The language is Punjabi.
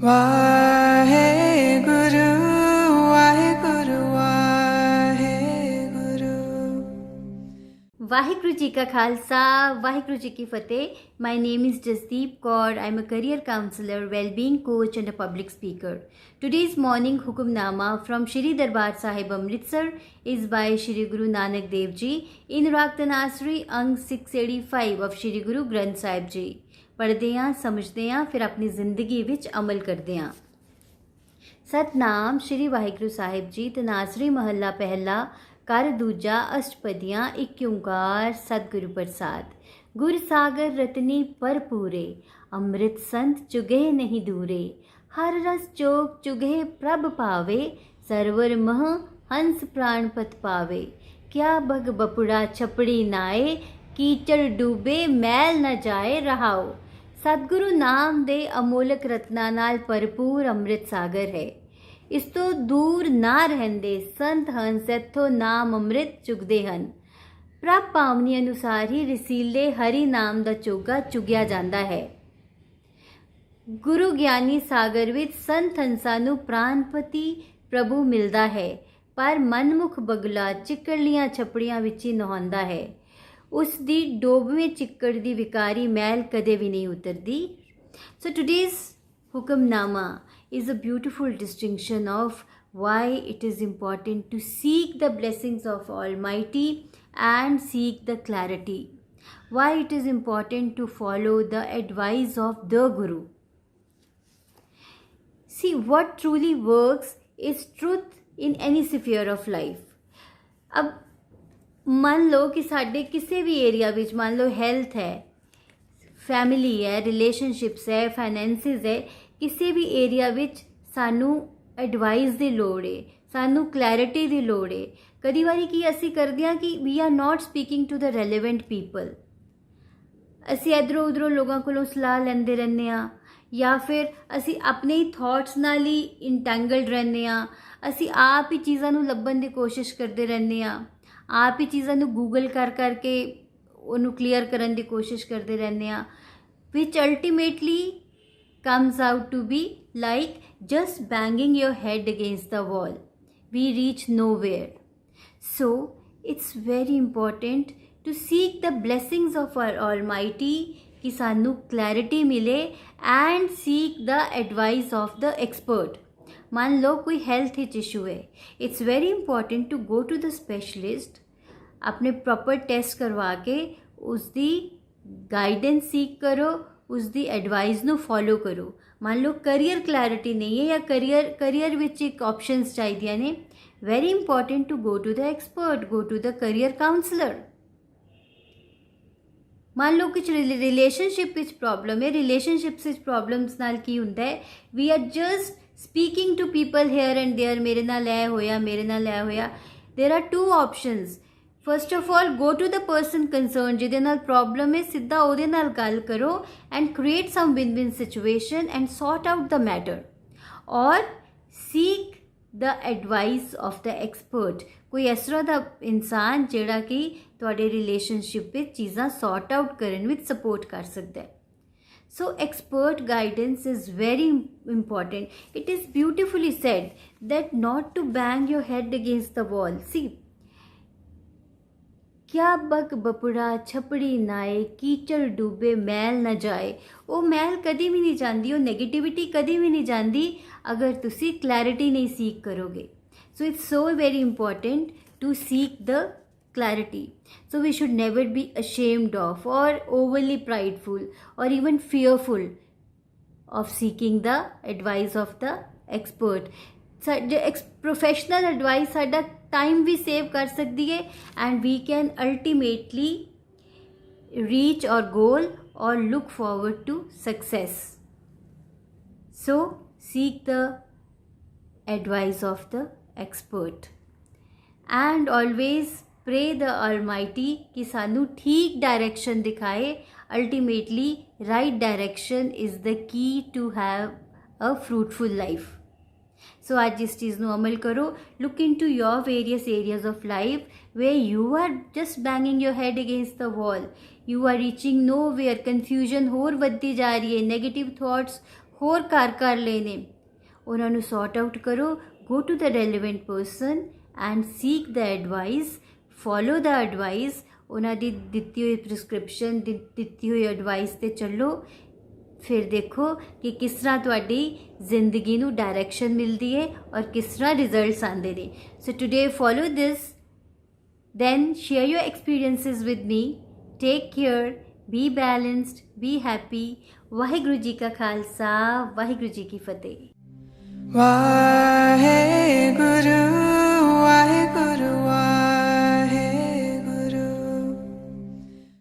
ਵਾਹਿਗੁਰੂ ਵਾਹਿਗੁਰੂ ਵਾਹਿਗੁਰੂ। ਵਾਹਿਗੁਰੂ ਜੀ ਕਾ ਖਾਲਸਾ ਵਾਹਿਗੁਰੂ ਜੀ ਕੀ ਫਤਿਹ। ਮਾਈ ਨੇਮ is Jasdeep Kaur. I am a career counselor, well-being coach and a public speaker. Today's morning hukamnama from Shri Darbar Sahib Amritsar is by Shri Guru Nanak Dev Ji in Raag Tanasri Ang 685 of Shri Guru Granth Sahib Ji. ਪੜ੍ਹਦੇ ਹਾਂ, ਸਮਝਦੇ ਹਾਂ, ਫਿਰ ਆਪਣੀ ਜ਼ਿੰਦਗੀ ਵਿੱਚ ਅਮਲ ਕਰਦੇ ਹਾਂ। ਸਤਨਾਮ ਸ਼੍ਰੀ ਵਾਹਿਗੁਰੂ ਸਾਹਿਬ ਜੀ। ਤਨਾਸਰੀ ਮਹੱਲਾ ਪਹਿਲਾ, ਕਰ ਦੂਜਾ, ਅਸ਼ਟਪਦੀਆਂ, ਇੱਕ ਓਂਕਾਰ ਸਤਿਗੁਰੂ ਪ੍ਰਸਾਦ। ਗੁਰ ਸਾਗਰ ਰਤਨੀ ਭਰਪੂਰੇ, ਅੰਮ੍ਰਿਤ ਸੰਤ ਚੁਗੇ ਨਹੀਂ ਦੂਰੇ। ਹਰ ਰਸ ਚੋਕ ਚੁਗੇ ਪ੍ਰਭ ਪਾਵੇ, ਸਰਵਰ ਮਹ ਹੰਸ ਪ੍ਰਾਣਪਤ ਪਾਵੇ। ਕਿਆ ਬਗ ਬਪੁੜਾ ਛਪੜੀ ਨਾਏ, ਕੀਚੜ ਡੂਬੇ ਮੈਲ ਨ ਜਾਏ ਰਹਾਓ। ਸਤਿਗੁਰੂ ਨਾਮ ਦੇ ਅਮੋਲਕ ਰਤਨਾਂ ਨਾਲ ਭਰਪੂਰ ਅੰਮ੍ਰਿਤ ਸਾਗਰ ਹੈ। ਇਸ ਤੋਂ ਦੂਰ ਨਾ ਰਹਿੰਦੇ ਸੰਤ ਹੰਸ ਇੱਥੋਂ ਨਾਮ ਅੰਮ੍ਰਿਤ ਚੁਗਦੇ ਹਨ। ਪ੍ਰਭ ਪਾਵਨੀ ਅਨੁਸਾਰ ਹੀ ਰਸੀਲੇ ਹਰੀ ਨਾਮ ਦਾ ਚੋਗਾ ਚੁਗਿਆ ਜਾਂਦਾ ਹੈ। ਗੁਰੂ ਗਿਆਨੀ ਸਾਗਰ ਵਿੱਚ ਸੰਤ ਹੰਸਾਂ ਨੂੰ ਪ੍ਰਾਨਪਤੀ ਪ੍ਰਭੂ ਮਿਲਦਾ ਹੈ, ਪਰ ਮਨਮੁਖ ਬਗਲਾ ਚਿੱਕੜਲੀਆਂ ਛਪੜੀਆਂ ਵਿੱਚ ਹੀ ਨਹਾਉਂਦਾ ਹੈ। ਉਸ ਦੀ ਡੋਬਵੇਂ ਚਿੱਕੜ ਦੀ ਵਿਕਾਰੀ ਮੈਲ ਕਦੇ ਵੀ ਨਹੀਂ ਉਤਰਦੀ। So today's Hukamnama is a beautiful distinction of why it is important to seek the blessings of Almighty and seek the clarity. Why it is important to follow the advice of the Guru. See, what truly works is truth in any sphere of life. अब ਮੰਨ ਲਓ ਕਿ ਸਾਡੇ ਕਿਸੇ ਵੀ ਏਰੀਆ ਵਿੱਚ, ਮੰਨ ਲਓ ਹੈਲਥ ਹੈ, ਫੈਮਿਲੀ ਹੈ, ਰਿਲੇਸ਼ਨਸ਼ਿਪਸ ਹੈ, ਫਾਈਨੈਂਸਿਸ ਹੈ, ਕਿਸੇ ਵੀ ਏਰੀਆ ਵਿੱਚ ਸਾਨੂੰ ਐਡਵਾਈਸ ਦੀ ਲੋੜ ਹੈ, ਸਾਨੂੰ ਕਲੈਰਿਟੀ ਦੀ ਲੋੜ ਹੈ। ਕਈ ਵਾਰੀ ਕੀ ਅਸੀਂ ਕਰਦੇ ਹਾਂ ਕਿ we are not speaking to the relevant people. ਅਸੀਂ ਇੱਧਰੋਂ ਉੱਧਰੋਂ ਲੋਕਾਂ ਕੋਲੋਂ ਸਲਾਹ ਲੈਂਦੇ ਰਹਿੰਦੇ ਹਾਂ, ਜਾਂ ਫਿਰ ਅਸੀਂ ਆਪਣੇ ਹੀ ਥਾਟਸ ਨਾਲ ਹੀ ਇੰਟੈਂਗਲਡ ਰਹਿੰਦੇ ਹਾਂ। ਅਸੀਂ ਆਪ ਹੀ ਚੀਜ਼ਾਂ ਨੂੰ ਲੱਭਣ ਦੀ ਕੋਸ਼ਿਸ਼ ਕਰਦੇ ਰਹਿੰਦੇ ਹਾਂ, ਆਪ ਹੀ ਚੀਜ਼ਾਂ ਨੂੰ ਗੂਗਲ ਕਰ ਕਰਕੇ ਉਹਨੂੰ ਕਲੀਅਰ ਕਰਨ ਦੀ ਕੋਸ਼ਿਸ਼ ਕਰਦੇ ਰਹਿੰਦੇ ਹਾਂ, ਵਿਚ ultimately comes out to be like just banging your head against the wall. We reach nowhere. So it's very important to seek the blessings of our Almighty कि सानू clarity मिले and seek the advice of the expert. मान लो कोई health issue है, it's very important to go to the specialist, अपने proper test करवा के उसकी guidance seek करो, ਉਸਦੀ ਐਡਵਾਈਸ ਨੂੰ ਫੋਲੋ ਕਰੋ। ਮੰਨ ਲਓ ਕਰੀਅਰ ਕਲੈਰਿਟੀ ਨਹੀਂ ਹੈ ਜਾਂ ਕਰੀਅਰ ਵਿੱਚ ਇੱਕ ਆਪਸ਼ਨਸ ਚਾਹੀਦੀਆਂ ਨੇ, very important to go to the expert, go to the career counsellor. ਮੰਨ ਲਓ ਕੁਝ ਰਿਲੇਸ਼ਨਸ਼ਿਪ ਵਿੱਚ ਪ੍ਰੋਬਲਮ ਹੈ, ਰਿਲੇਸ਼ਨਸ਼ਿਪਸ ਵਿੱਚ ਪ੍ਰੋਬਲਮਸ ਨਾਲ ਕੀ ਹੁੰਦਾ ਹੈ, we are just speaking to people here and there, ਮੇਰੇ ਨਾਲ ਇਹ ਹੋਇਆ, ਮੇਰੇ ਨਾਲ ਇਹ ਹੋਇਆ। There are two options. First of all go to the person concern, ਜਿਹਦੇ ਨਾਲ ਪ੍ਰੋਬਲਮ ਹੈ, ਸਿੱਧਾ ਉਹਦੇ ਨਾਲ ਗੱਲ ਕਰੋ and create some win win situation and sort out the matter, or seek the advice of the expert. ਕੋਈ ਇਸ ਤਰ੍ਹਾਂ ਦਾ ਇਨਸਾਨ ਜਿਹੜਾ ਕਿ ਤੁਹਾਡੇ ਰਿਲੇਸ਼ਨਸ਼ਿਪ ਵਿੱਚ ਚੀਜ਼ਾਂ ਸੌਟ ਆਊਟ ਕਰਨ ਵਿੱਚ ਸਪੋਰਟ ਕਰ ਸਕਦਾ ਹੈ। So expert guidance is very important. It is beautifully said that not to bang your head against the wall. See, क्या बग बपुड़ा छपड़ी नाए, कीचड़ डूबे मैल न जाए। वो मैल कभी भी नहीं जाती, वो नेगेटिविटी कभी भी नहीं जाती अगर तुसी क्लैरिटी नहीं सीख करोगे। So it's so very important to seek the clarity. So we should never be ashamed of or overly prideful or even fearful of seeking the advice of the expert. Professional advice ਸਾਡਾ time ਵੀ save ਕਰ ਸਕਦੀ ਹੈ and we can ultimately reach our goal or look forward to success. So seek the advice of the expert and always pray the Almighty कि सानू ठीक डायरेक्शन दिखाए। Ultimately right direction is the key to have a fruitful life. सो आज इस चीज़ ਨੂੰ अमल करो। Look into your various areas of life where you are just banging your head against the wall, you are reaching nowhere, confusion ਹੋਰ ਵੱਧਦੀ ਜਾ ਰਹੀ ਹੈ, negative thoughts ਹੋਰ ਘਰ ਕਰ ਲਏ ਨੇ, ਉਹਨਾਂ ਨੂੰ ਸੌਟ ਆਊਟ ਕਰੋ। Go to the relevant person and seek the advice, follow the advice. ਉਹਨਾਂ ਦੀ ਦਿੱਤੀ ਹੋਈ ਪ੍ਰਿਸਕ੍ਰਿਪਸ਼ਨ, ਦਿੱਤੀ ਹੋਈ ਐਡਵਾਈਸ 'ਤੇ ਚੱਲੋ। ਫਿਰ ਦੇਖੋ ਕਿ ਕਿਸ ਤਰ੍ਹਾਂ ਤੁਹਾਡੀ ਜ਼ਿੰਦਗੀ ਨੂੰ ਡਾਇਰੈਕਸ਼ਨ ਮਿਲਦੀ ਹੈ ਔਰ ਕਿਸ ਤਰ੍ਹਾਂ ਰਿਜ਼ਲਟਸ ਆਉਂਦੇ ਨੇ। So today follow this, then share your experiences with me. Take care, be balanced, be happy. Waheguru ji ਕਾ ਖਾਲਸਾ, ਵਾਹਿਗੁਰੂ ਜੀ ਕੀ ਫਤਿਹ। ਵਾਹਿਗੁਰੂ